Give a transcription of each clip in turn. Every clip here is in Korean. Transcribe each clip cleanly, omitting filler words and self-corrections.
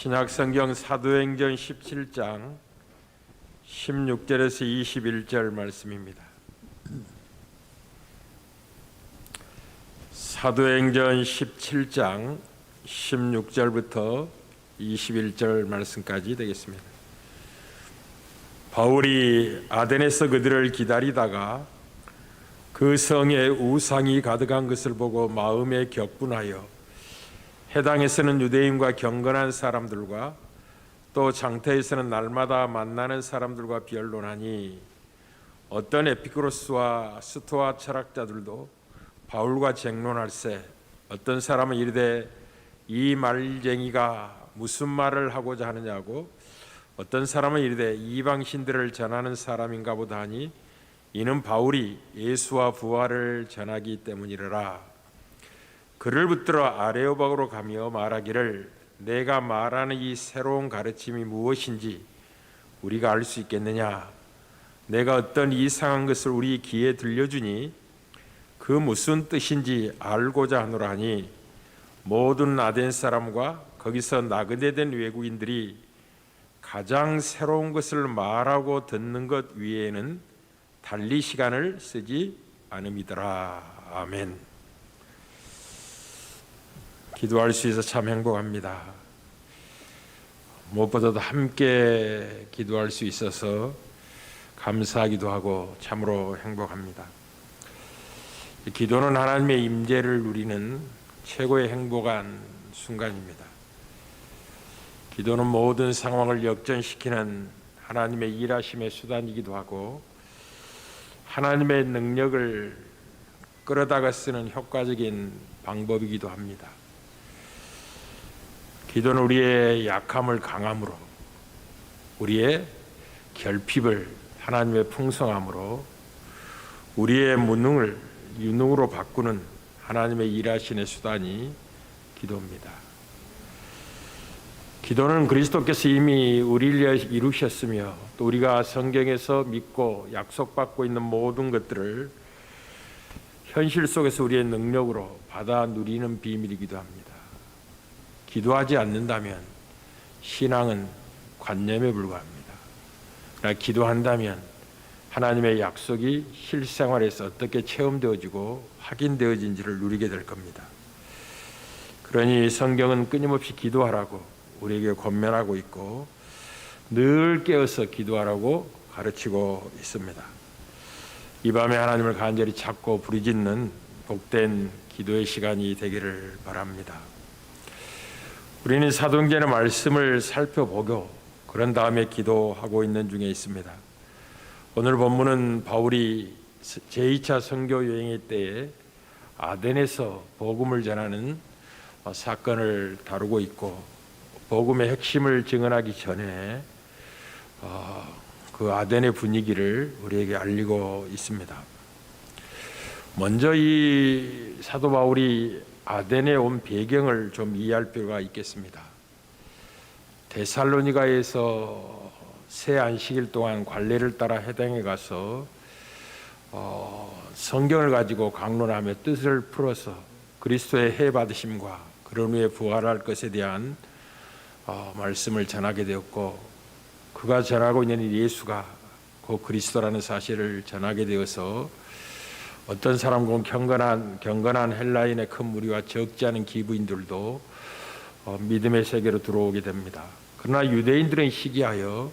신약성경 사도행전 17장 16절에서 21절 말씀입니다. 사도행전 17장 16절부터 21절 말씀까지 되겠습니다. 바울이 아덴에서 그들을 기다리다가 그 성에 우상이 가득한 것을 보고 마음에 격분하여 해당에서는 유대인과 경건한 사람들과 또 장터에서는 날마다 만나는 사람들과 변론하니 어떤 에피쿠로스와 스토아 철학자들도 바울과 쟁론할세 어떤 사람은 이르되 이 말쟁이가 무슨 말을 하고자 하느냐고 어떤 사람은 이르되 이방신들을 전하는 사람인가 보다 하니 이는 바울이 예수와 부활을 전하기 때문이라. 그를 붙들어 아레오박으로 가며 말하기를 내가 말하는 이 새로운 가르침이 무엇인지 우리가 알 수 있겠느냐. 내가 어떤 이상한 것을 우리 귀에 들려주니 그 무슨 뜻인지 알고자 하노라 하니 모든 아덴 사람과 거기서 나그네된 외국인들이 가장 새로운 것을 말하고 듣는 것 위에는 달리 시간을 쓰지 않음이더라. 아멘. 기도할 수 있어서 참 행복합니다. 무엇보다도 함께 기도할 수 있어서 감사하기도 하고 참으로 행복합니다. 기도는 하나님의 임재를 누리는 최고의 행복한 순간입니다. 기도는 모든 상황을 역전시키는 하나님의 일하심의 수단이기도 하고 하나님의 능력을 끌어다가 쓰는 효과적인 방법이기도 합니다. 기도는 우리의 약함을 강함으로, 우리의 결핍을 하나님의 풍성함으로, 우리의 무능을 유능으로 바꾸는 하나님의 일하시는 수단이 기도입니다. 기도는 그리스도께서 이미 우리를 위해 이루셨으며 또 우리가 성경에서 믿고 약속받고 있는 모든 것들을 현실 속에서 우리의 능력으로 받아 누리는 비밀이기도 합니다. 기도하지 않는다면 신앙은 관념에 불과합니다. 그러나 기도한다면 하나님의 약속이 실생활에서 어떻게 체험되어지고 확인되어진지를 누리게 될 겁니다. 그러니 성경은 끊임없이 기도하라고 우리에게 권면하고 있고 늘 깨어서 기도하라고 가르치고 있습니다. 이 밤에 하나님을 간절히 찾고 부르짖는 복된 기도의 시간이 되기를 바랍니다. 우리는 사도행전의 말씀을 살펴보고 그런 다음에 기도하고 있는 중에 있습니다. 오늘 본문은 바울이 제2차 선교 여행의 때에 아덴에서 복음을 전하는 사건을 다루고 있고 복음의 핵심을 증언하기 전에 그 아덴의 분위기를 우리에게 알리고 있습니다. 먼저 이 사도 바울이 아덴에 온 배경을 좀 이해할 필요가 있겠습니다. 데살로니가에서 새 안식일 동안 관례를 따라 해당에 가서 성경을 가지고 강론하며 뜻을 풀어서 그리스도의 해 받으심과 그런 후에 부활할 것에 대한 말씀을 전하게 되었고 그가 전하고 있는 예수가 곧 그리스도라는 사실을 전하게 되어서 어떤 사람은 경건한 헬라인의 큰 무리와 적지 않은 기부인들도 믿음의 세계로 들어오게 됩니다. 그러나 유대인들은 시기하여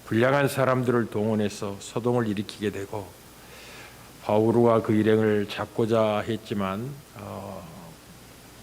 불량한 사람들을 동원해서 소동을 일으키게 되고 바울과 그 일행을 잡고자 했지만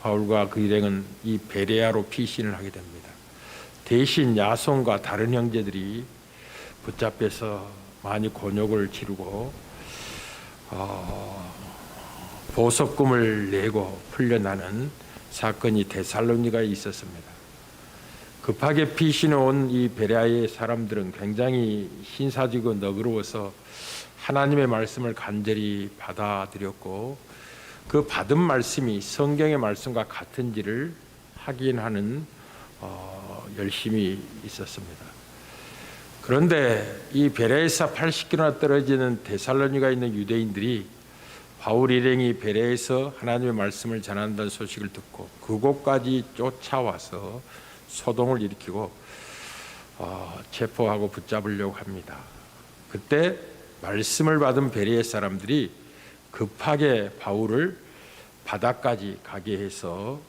바울과 그 일행은 이 베레아로 피신을 하게 됩니다. 대신 야손과 다른 형제들이 붙잡혀서 많이 곤욕을 치르고 보석금을 내고 풀려나는 사건이 데살로니가에 있었습니다. 급하게 피신해 온 이 베레아의 사람들은 굉장히 신사지고 너그러워서 하나님의 말씀을 간절히 받아들였고 그 받은 말씀이 성경의 말씀과 같은지를 확인하는 열심이 있었습니다. 그런데 이 베레아에서 80km나 떨어지는 데살로니가에 있는 유대인들이 바울 일행이 베레아에서 하나님의 말씀을 전한다는 소식을 듣고 그곳까지 쫓아와서 소동을 일으키고 체포하고 붙잡으려고 합니다. 그때 말씀을 받은 베레아 사람들이 급하게 바울을 바다까지 가게 해서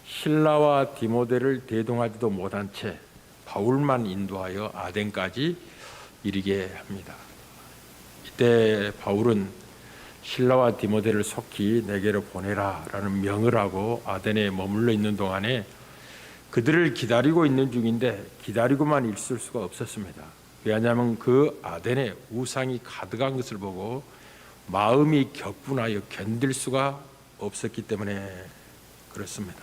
실라와 디모데를 대동하지도 못한 채 바울만 인도하여 아덴까지 이르게 합니다. 이때 바울은 실라와 디모데를 속히 내게로 보내라라는 명을 하고 아덴에 머물러 있는 동안에 그들을 기다리고 있는 중인데 기다리고만 있을 수가 없었습니다. 왜냐하면 그 아덴에 우상이 가득한 것을 보고 마음이 격분하여 견딜 수가 없었기 때문에 그렇습니다.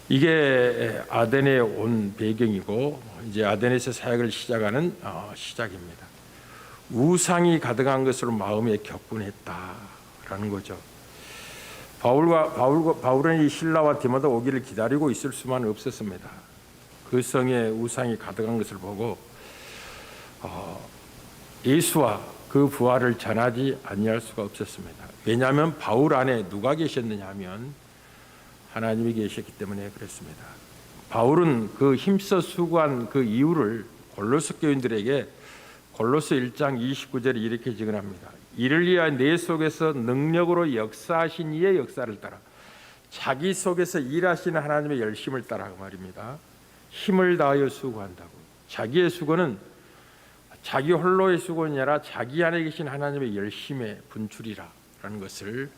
이게 아덴에 온 배경이고 이제 아덴에서 사역을 시작하는 시작입니다. 우상이 가득한 것으로 마음에 격분했다라는 거죠. 바울은 이 실라와 디모데 오기를 기다리고 있을 수만 없었습니다. 그 성에 우상이 가득한 것을 보고 예수와 그 부활을 전하지 아니할 수가 없었습니다. 왜냐하면 바울 안에 누가 계셨느냐 하면 하나님이 계셨기 때문에 그렇습니다. 바울은 그 힘써 수고한 그 이유를 골로새 교인들에게 골로새 1장 29절에 이렇게 증언합니다. 이를 위하여 내 속에서 능력으로 역사하신 이의 역사를 따라 자기 속에서 일하시는 하나님의 열심을 따라 그 말입니다. 힘을 다하여 수고한다고. 자기의 수고는 자기 홀로의 수고가 아니라 자기 안에 계신 하나님의 열심의 분출이라는 것을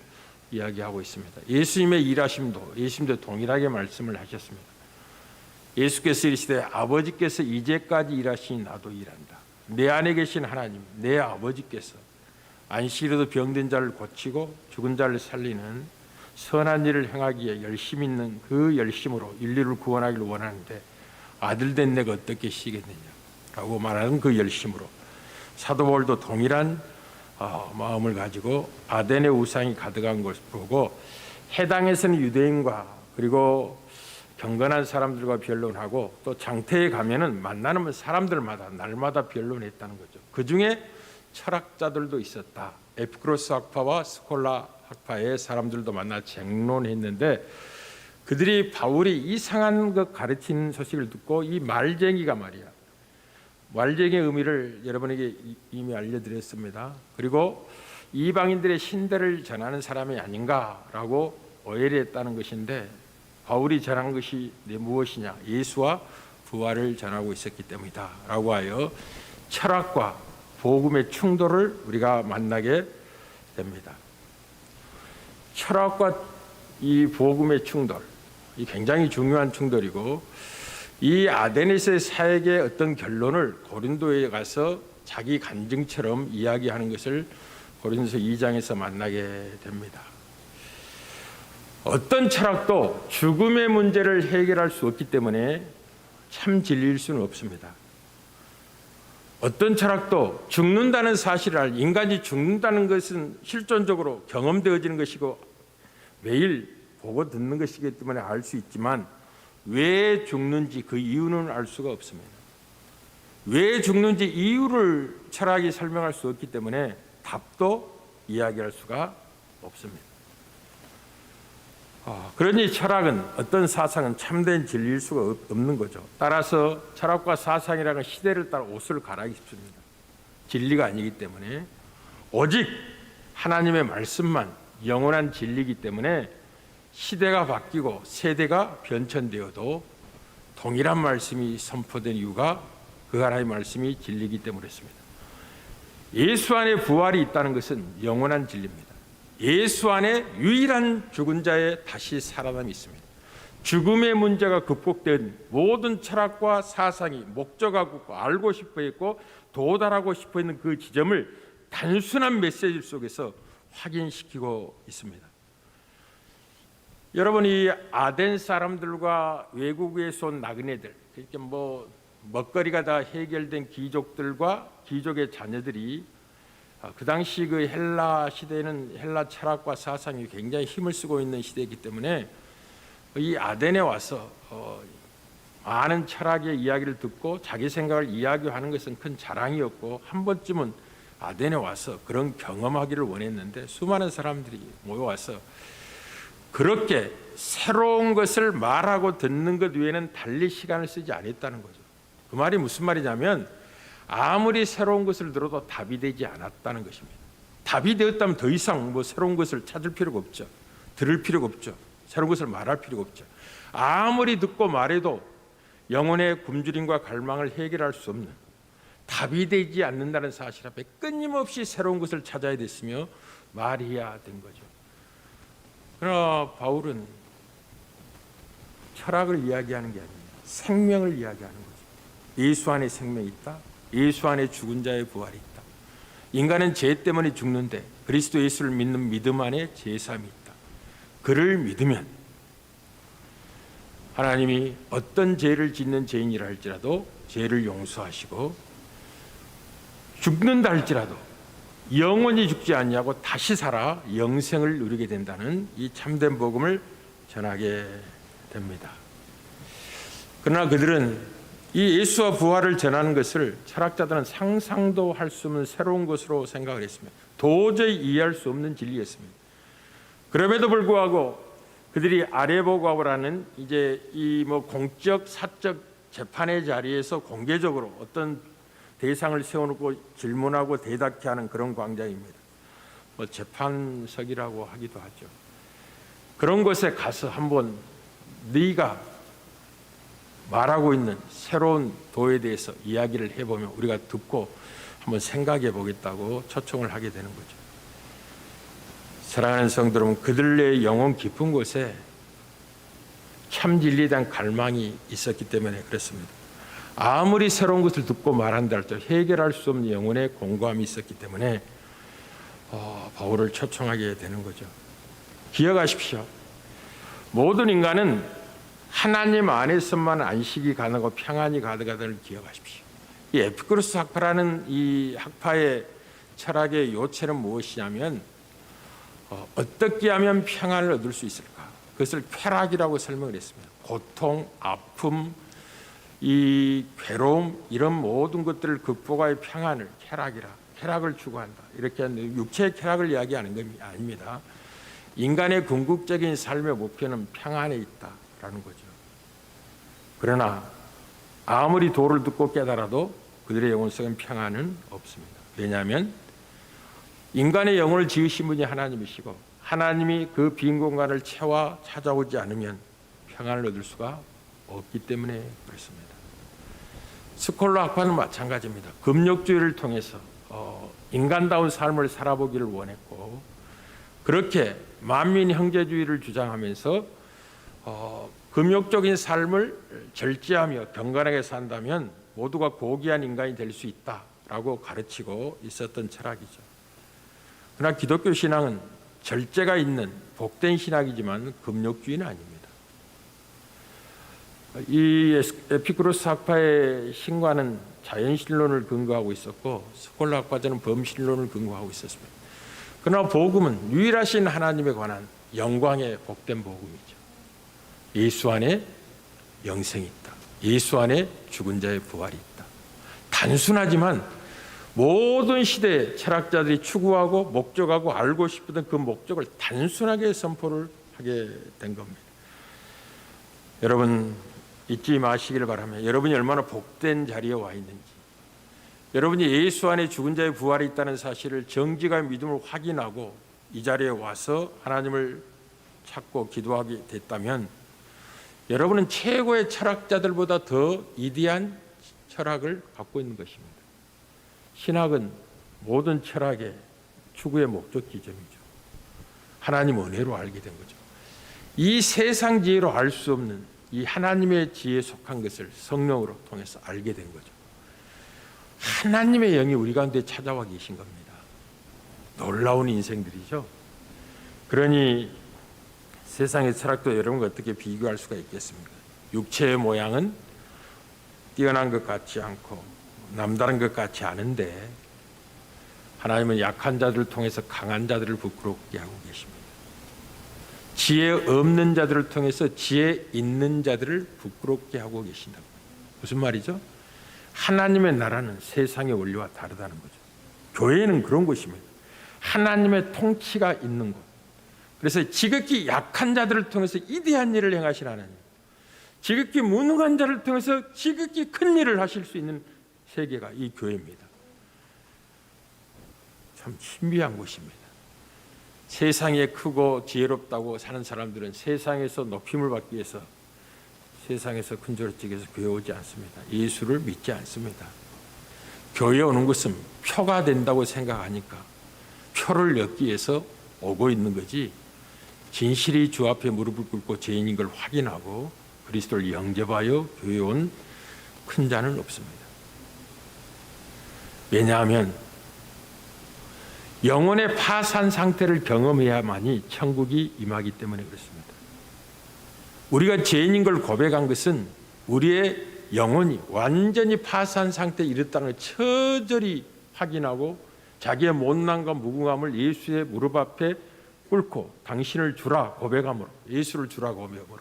이야기하고 있습니다. 예수님의 일하심도 예수님도 동일하게 말씀을 하셨습니다. 예수께서 이르시되 아버지께서 이제까지 일하시니 나도 일한다. 내 안에 계신 하나님, 내 아버지께서 안식일에도 병든 자를 고치고 죽은 자를 살리는 선한 일을 행하기에 열심 있는 그 열심으로 인류를 구원하기를 원하는데 아들 된 내가 어떻게 시겠느냐라고 말하는 그 열심으로 사도 바울도 동일한 마음을 가지고 아덴의 우상이 가득한 것을 보고 해당에서는 유대인과 그리고 경건한 사람들과 변론하고 또 장태에 가면은 만나는 사람들마다 날마다 변론했다는 거죠. 그 중에 철학자들도 있었다. 에피쿠로스 학파와 스콜라 학파의 사람들도 만나 쟁론했는데 그들이 바울이 이상한 것 가르치는 소식을 듣고 이 말쟁이가 말이야. 말쟁이의 의미를 여러분에게 이미 알려드렸습니다. 그리고 이방인들의 신대를 전하는 사람이 아닌가라고 오해를 했다는 것인데 바울이 전한 것이 무엇이냐? 예수와 부활을 전하고 있었기 때문이다 라고 하여 철학과 복음의 충돌을 우리가 만나게 됩니다. 철학과 이 복음의 충돌, 이 굉장히 중요한 충돌이고 이 아데네스의 사역의 어떤 결론을 고린도에 가서 자기 간증처럼 이야기하는 것을 고린도서 2장에서 만나게 됩니다. 어떤 철학도 죽음의 문제를 해결할 수 없기 때문에 참 진리일 수는 없습니다. 어떤 철학도 죽는다는 사실을 알, 인간이 죽는다는 것은 실존적으로 경험되어지는 것이고 매일 보고 듣는 것이기 때문에 알 수 있지만 왜 죽는지 그 이유는 알 수가 없습니다. 왜 죽는지 이유를 철학이 설명할 수 없기 때문에 답도 이야기할 수가 없습니다. 그러니 철학은 어떤 사상은 참된 진리일 수가 없는 거죠. 따라서 철학과 사상이라는 시대를 따라 옷을 갈아입습니다. 진리가 아니기 때문에 오직 하나님의 말씀만 영원한 진리이기 때문에 시대가 바뀌고 세대가 변천되어도 동일한 말씀이 선포된 이유가 그 하나님의 말씀이 진리이기 때문이었습니다. 예수 안에 부활이 있다는 것은 영원한 진리입니다. 예수 안에 유일한 죽은 자의 다시 살아남이 있습니다. 죽음의 문제가 극복된 모든 철학과 사상이 목적하고 알고 싶어 했고 도달하고 싶어 있는 그 지점을 단순한 메시지 속에서 확인시키고 있습니다. 여러분, 이 아덴 사람들과 외국에서 온 나그네들, 이렇게 먹거리가 다 해결된 귀족들과 귀족의 자녀들이 그 당시 그 헬라 시대는 헬라 철학과 사상이 굉장히 힘을 쓰고 있는 시대이기 때문에 이 아덴에 와서 많은 철학의 이야기를 듣고 자기 생각을 이야기하는 것은 큰 자랑이었고 한 번쯤은 아덴에 와서 그런 경험하기를 원했는데 수많은 사람들이 모여와서 그렇게 새로운 것을 말하고 듣는 것 외에는 달리 시간을 쓰지 않았다는 거죠. 그 말이 무슨 말이냐면 아무리 새로운 것을 들어도 답이 되지 않았다는 것입니다. 답이 되었다면 더 이상 새로운 것을 찾을 필요가 없죠. 들을 필요가 없죠. 새로운 것을 말할 필요가 없죠. 아무리 듣고 말해도 영혼의 굶주림과 갈망을 해결할 수 없는, 답이 되지 않는다는 사실 앞에 끊임없이 새로운 것을 찾아야 됐으며 말해야 된 거죠. 그러나 바울은 철학을 이야기하는 게 아닙니다. 생명을 이야기하는 거죠. 예수 안에 생명이 있다. 예수 안에 죽은 자의 부활이 있다. 인간은 죄 때문에 죽는데 그리스도 예수를 믿는 믿음 안에 제삼이 있다. 그를 믿으면 하나님이 어떤 죄를 짓는 죄인이라 할지라도 죄를 용서하시고 죽는다 할지라도 영원히 죽지 않냐고 다시 살아 영생을 누리게 된다는 이 참된 복음을 전하게 됩니다. 그러나 그들은 이 예수와 부활을 전하는 것을 철학자들은 상상도 할 수 없는 새로운 것으로 생각을 했습니다. 도저히 이해할 수 없는 진리였습니다. 그럼에도 불구하고 그들이 아레보가오라는 이제 이 공적 사적 재판의 자리에서 공개적으로 어떤 대상을 세워놓고 질문하고 대답케 하는 그런 광장입니다. 재판석이라고 하기도 하죠. 그런 곳에 가서 한번 네가 말하고 있는 새로운 도에 대해서 이야기를 해보면 우리가 듣고 한번 생각해 보겠다고 초청을 하게 되는 거죠. 사랑하는 성도 여러분, 그들의 영혼 깊은 곳에 참 진리에 대한 갈망이 있었기 때문에 그렇습니다. 아무리 새로운 것을 듣고 말한다 할지라도 해결할 수 없는 영혼의 공고함이 있었기 때문에 바울을 초청하게 되는 거죠. 기억하십시오. 모든 인간은 하나님 안에서만 안식이 가능하고 평안이 가득하다는 기억하십시오. 이 에피쿠로스 학파라는 이 학파의 철학의 요체는 무엇이냐면 어떻게 하면 평안을 얻을 수 있을까? 그것을 쾌락이라고 설명을 했습니다. 고통, 아픔, 이 괴로움 이런 모든 것들을 극복하여 평안을 쾌락을 추구한다. 이렇게 육체의 쾌락을 이야기하는 건 아닙니다. 인간의 궁극적인 삶의 목표는 평안에 있다라는 거죠. 그러나 아무리 도를 듣고 깨달아도 그들의 영혼성은 평안은 없습니다. 왜냐하면 인간의 영혼을 지으신 분이 하나님이시고 하나님이 그 빈 공간을 채워 찾아오지 않으면 평안을 얻을 수가 없기 때문에 그렇습니다. 스콜라 학파는 마찬가지입니다. 금욕주의를 통해서 인간다운 삶을 살아보기를 원했고 그렇게 만민 형제주의를 주장하면서 금욕적인 삶을 절제하며 경건하게 산다면 모두가 고귀한 인간이 될 수 있다라고 가르치고 있었던 철학이죠. 그러나 기독교 신앙은 절제가 있는 복된 신학이지만 금욕주의는 아닙니다. 이 에피쿠로스 학파의 신과는 자연신론을 근거하고 있었고 스콜라 학파자는 범신론을 근거하고 있었습니다. 그러나 복음은 유일하신 하나님에 관한 영광의 복된 복음이죠. 예수 안에 영생이 있다. 예수 안에 죽은 자의 부활이 있다. 단순하지만 모든 시대의 철학자들이 추구하고 목적하고 알고 싶었던 그 목적을 단순하게 선포를 하게 된 겁니다. 여러분 잊지 마시기를 바라며 여러분이 얼마나 복된 자리에 와 있는지, 여러분이 예수 안에 죽은 자의 부활이 있다는 사실을 정직한 믿음으로 확인하고 이 자리에 와서 하나님을 찾고 기도하게 됐다면 여러분은 최고의 철학자들보다 더 위대한 철학을 갖고 있는 것입니다. 신학은 모든 철학의 추구의 목적 지점이죠. 하나님 은혜로 알게 된 거죠. 이 세상 지혜로 알 수 없는 이 하나님의 지혜에 속한 것을 성령으로 통해서 알게 된 거죠. 하나님의 영이 우리 가운데 찾아와 계신 겁니다. 놀라운 인생들이죠. 그러니 세상의 철학도 여러분과 어떻게 비교할 수가 있겠습니까? 육체의 모양은 뛰어난 것 같지 않고 남다른 것 같지 않은데 하나님은 약한 자들을 통해서 강한 자들을 부끄럽게 하고 계십니다. 지혜 없는 자들을 통해서 지혜 있는 자들을 부끄럽게 하고 계신다. 무슨 말이죠? 하나님의 나라는 세상의 원리와 다르다는 거죠. 교회는 그런 곳입니다. 하나님의 통치가 있는 곳, 그래서 지극히 약한 자들을 통해서 이대한 일을 행하신 하나님, 지극히 무능한 자를 통해서 지극히 큰 일을 하실 수 있는 세계가 이 교회입니다. 참 신비한 곳입니다. 세상에 크고 지혜롭다고 사는 사람들은 세상에서 높임을 받기 위해서 세상에서 큰소리치기 위해서 교회 오지 않습니다. 예수를 믿지 않습니다. 교회에 오는 것은 표가 된다고 생각하니까 표를 얻기 위해서 오고 있는 거지, 진실이 주 앞에 무릎을 꿇고 죄인인 걸 확인하고 그리스도를 영접하여 교회에 온 큰 자는 없습니다. 왜냐하면 영혼의 파산 상태를 경험해야만이 천국이 임하기 때문에 그렇습니다. 우리가 죄인인 걸 고백한 것은 우리의 영혼이 완전히 파산 상태에 이르렀다는 걸 처절히 확인하고 자기의 못난과 무궁함을 예수의 무릎 앞에 꿇고 당신을 주라 고백함으로, 예수를 주라 고백함으로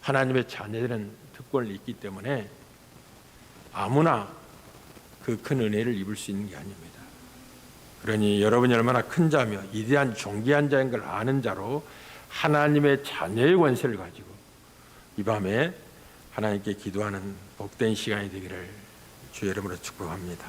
하나님의 자녀들은 특권을 있기 때문에 아무나 그 큰 은혜를 입을 수 있는 게 아닙니다. 그러니 여러분이 얼마나 큰 자며 위대한 존귀한 자인 걸 아는 자로 하나님의 자녀의 권세를 가지고 이 밤에 하나님께 기도하는 복된 시간이 되기를 주의 이름으로 축복합니다.